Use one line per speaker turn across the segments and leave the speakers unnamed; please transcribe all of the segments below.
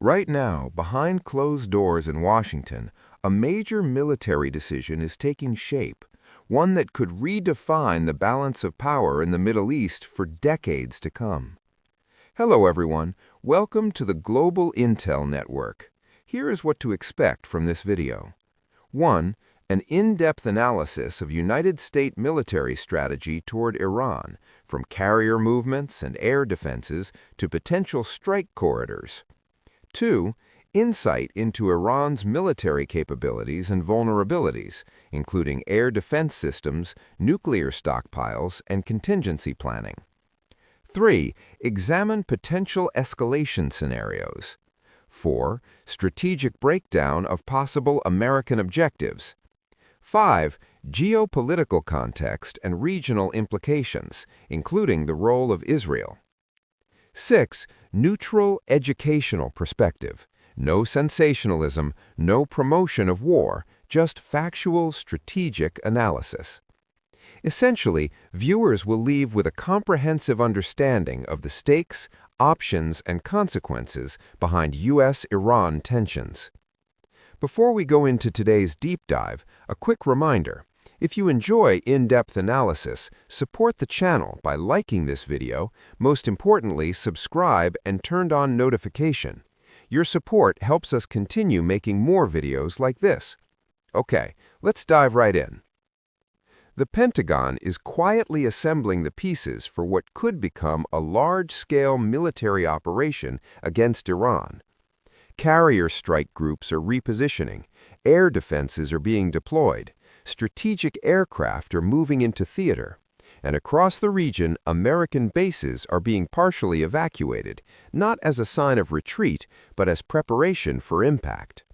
Right now, behind closed doors in Washington, a major military decision is taking shape, one that could redefine the balance of power in the Middle East for decades to come. Hello everyone, welcome to the Global Intel Network. Here is what to expect from this video. 1. An in-depth analysis of United States military strategy toward Iran, from carrier movements and air defenses to potential strike corridors. 2. Insight into Iran's military capabilities and vulnerabilities, including air defense systems, nuclear stockpiles, and contingency planning. 3. Examine potential escalation scenarios. 4. Strategic breakdown of possible American objectives. 5. Geopolitical context and regional implications, including the role of Israel. 6. Neutral educational perspective. No sensationalism, no promotion of war, just factual, strategic analysis. Essentially, viewers will leave with a comprehensive understanding of the stakes, options, and consequences behind U.S.-Iran tensions. Before we go into today's deep dive, a quick reminder. If you enjoy in-depth analysis, support the channel by liking this video, most importantly, subscribe and turn on notification. Your support helps us continue making more videos like this. Okay, let's dive right in. The Pentagon is quietly assembling the pieces for what could become a large-scale military operation against Iran. Carrier strike groups are repositioning, air defenses are being deployed, strategic aircraft are moving into theater, and across the region, American bases are being partially evacuated, not as a sign of retreat, but as preparation for impact.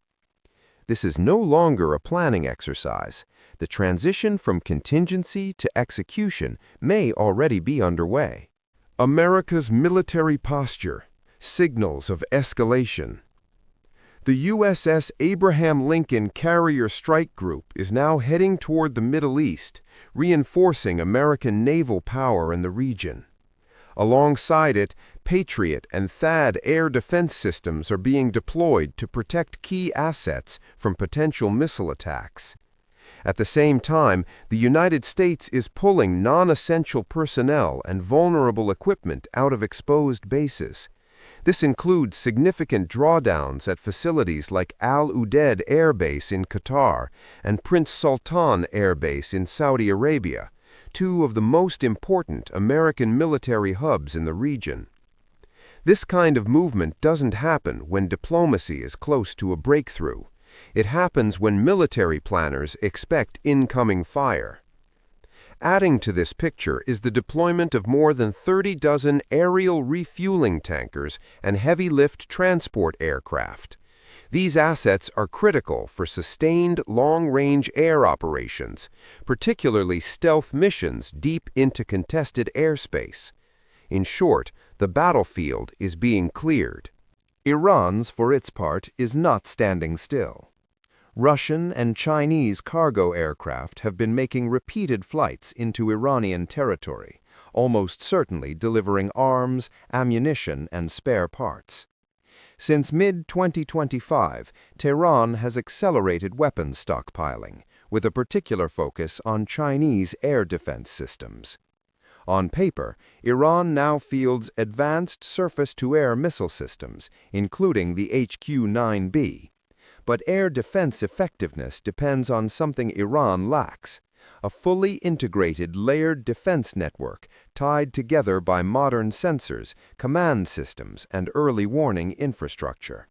This is no longer a planning exercise. The transition from contingency to execution may already be underway. America's military posture, signals of escalation. The USS Abraham Lincoln Carrier Strike Group is now heading toward the Middle East, reinforcing American naval power in the region. Alongside it, Patriot and THAAD air defense systems are being deployed to protect key assets from potential missile attacks. At the same time, the United States is pulling non-essential personnel and vulnerable equipment out of exposed bases. This includes significant drawdowns at facilities like Al Udeid Air Base in Qatar and Prince Sultan Air Base in Saudi Arabia, two of the most important American military hubs in the region. This kind of movement doesn't happen when diplomacy is close to a breakthrough. It happens when military planners expect incoming fire. Adding to this picture is the deployment of more than 30 dozen aerial refueling tankers and heavy-lift transport aircraft. These assets are critical for sustained long-range air operations, particularly stealth missions deep into contested airspace. In short, the battlefield is being cleared. Iran's, for its part, is not standing still. Russian and Chinese cargo aircraft have been making repeated flights into Iranian territory, almost certainly delivering arms, ammunition, and spare parts. Since mid-2025, Tehran has accelerated weapons stockpiling, with a particular focus on Chinese air defense systems. On paper, Iran now fields advanced surface-to-air missile systems, including the HQ-9B. But air defense effectiveness depends on something Iran lacks: a fully integrated layered defense network tied together by modern sensors, command systems, and early warning infrastructure.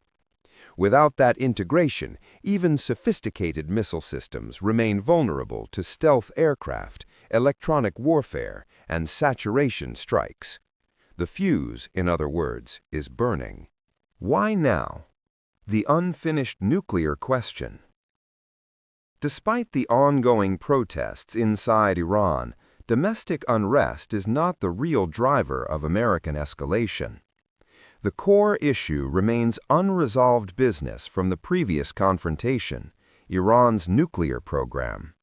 Without that integration, even sophisticated missile systems remain vulnerable to stealth aircraft, electronic warfare, and saturation strikes. The fuse, in other words, is burning. Why now? The unfinished nuclear question. Despite the ongoing protests inside Iran, domestic unrest is not the real driver of American escalation. The core issue remains unresolved business from the previous confrontation: Iran's nuclear program.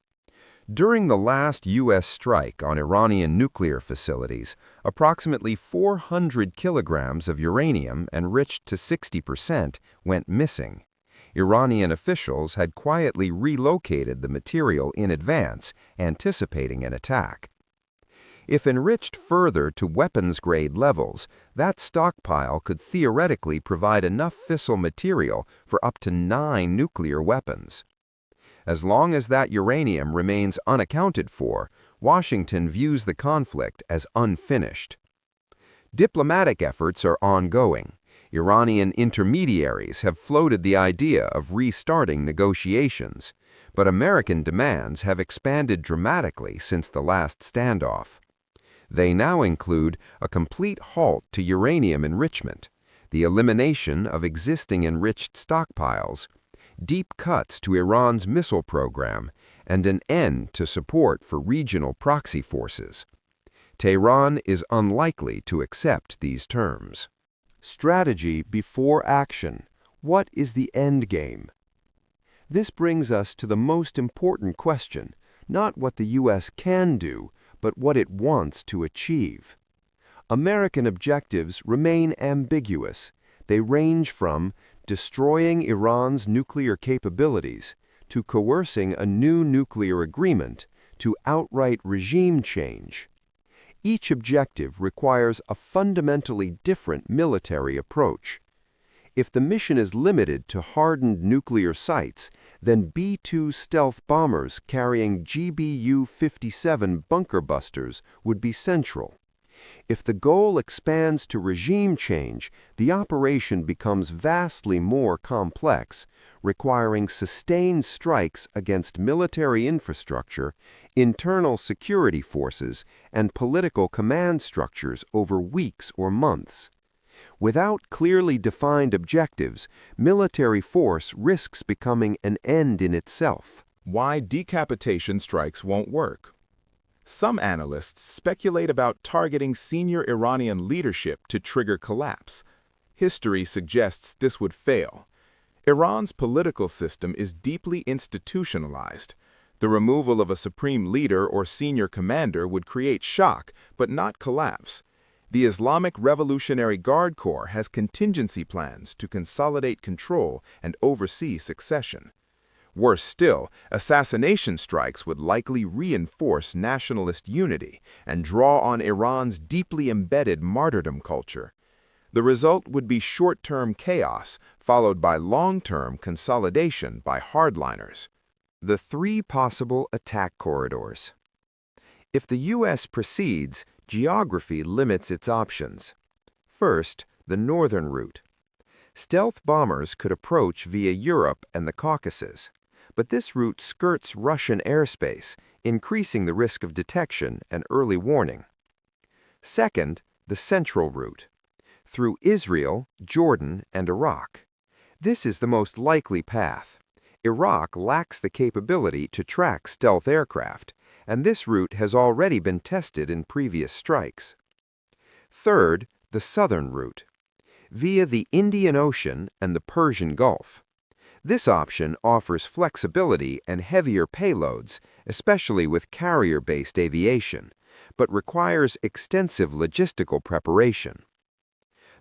During the last U.S. strike on Iranian nuclear facilities, approximately 400 kilograms of uranium enriched to 60% went missing. Iranian officials had quietly relocated the material in advance, anticipating an attack. If enriched further to weapons-grade levels, that stockpile could theoretically provide enough fissile material for up to 9 nuclear weapons. As long as that uranium remains unaccounted for, Washington views the conflict as unfinished. Diplomatic efforts are ongoing. Iranian intermediaries have floated the idea of restarting negotiations, but American demands have expanded dramatically since the last standoff. They now include a complete halt to uranium enrichment, the elimination of existing enriched stockpiles, deep cuts to Iran's missile program, and an end to support for regional proxy forces. Tehran is unlikely to accept these terms.
Strategy before action. What is the end game? This brings us to the most important question, not what the U.S. can do, but what it wants to achieve. American objectives remain ambiguous. They range from destroying Iran's nuclear capabilities to coercing a new nuclear agreement to outright regime change. Each objective requires a fundamentally different military approach. If the mission is limited to hardened nuclear sites, then B-2 stealth bombers carrying GBU-57 bunker busters would be central. If the goal expands to regime change, the operation becomes vastly more complex, requiring sustained strikes against military infrastructure, internal security forces, and political command structures over weeks or months. Without clearly defined objectives, military force risks becoming an end in itself.
Why decapitation strikes won't work. Some analysts speculate about targeting senior Iranian leadership to trigger collapse. History suggests this would fail. Iran's political system is deeply institutionalized. The removal of a supreme leader or senior commander would create shock, but not collapse. The Islamic Revolutionary Guard Corps has contingency plans to consolidate control and oversee succession. Worse still, assassination strikes would likely reinforce nationalist unity and draw on Iran's deeply embedded martyrdom culture. The result would be short-term chaos, followed by long-term consolidation by hardliners.
The 3 possible attack corridors. If the U.S. proceeds, geography limits its options. First, the northern route. Stealth bombers could approach via Europe and the Caucasus, but this route skirts Russian airspace, increasing the risk of detection and early warning. Second, the central route. Through Israel, Jordan, and Iraq. This is the most likely path. Iraq lacks the capability to track stealth aircraft, and this route has already been tested in previous strikes. Third, the southern route, via the Indian Ocean and the Persian Gulf. This option offers flexibility and heavier payloads, especially with carrier-based aviation, but requires extensive logistical preparation.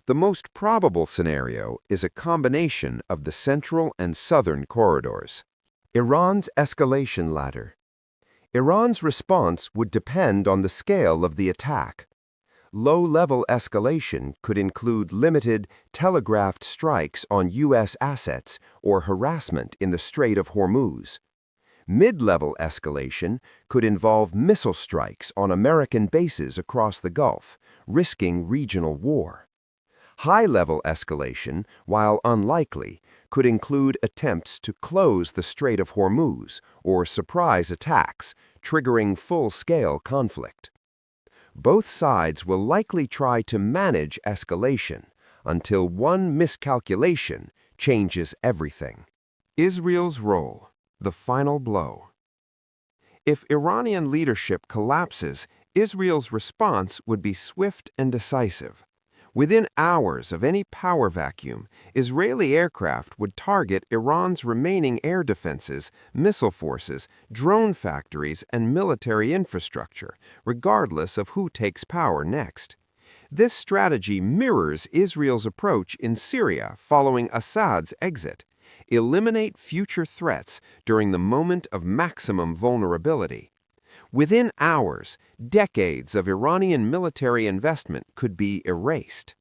The most probable scenario is a combination of the central and southern corridors. Iran's escalation ladder. Iran's response would depend on the scale of the attack. Low-level escalation could include limited, telegraphed strikes on U.S. assets or harassment in the Strait of Hormuz. Mid-level escalation could involve missile strikes on American bases across the Gulf, risking regional war. High-level escalation, while unlikely, could include attempts to close the Strait of Hormuz or surprise attacks, triggering full-scale conflict. Both sides will likely try to manage escalation until one miscalculation changes everything. Israel's role, the final blow. If Iranian leadership collapses, Israel's response would be swift and decisive. Within hours of any power vacuum, Israeli aircraft would target Iran's remaining air defenses, missile forces, drone factories, and military infrastructure, regardless of who takes power next. This strategy mirrors Israel's approach in Syria following Assad's exit. Eliminate future threats during the moment of maximum vulnerability. Within hours, decades of Iranian military investment could be erased.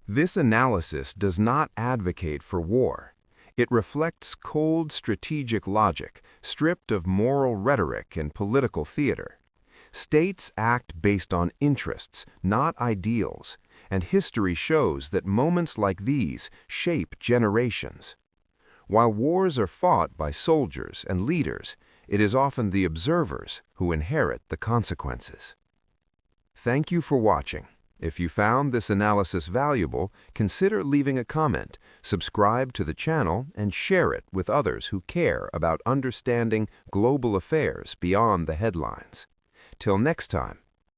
This analysis does not advocate for war. It reflects cold strategic logic, stripped of moral rhetoric and political theater. States act based on interests, not ideals, and history shows that moments like these shape generations. While wars are fought by soldiers and leaders, it is often the observers who inherit the consequences. Thank you for watching. If you found this analysis valuable, consider leaving a comment, subscribe to the channel, and share it with others who care about understanding global affairs beyond the headlines. Till next time,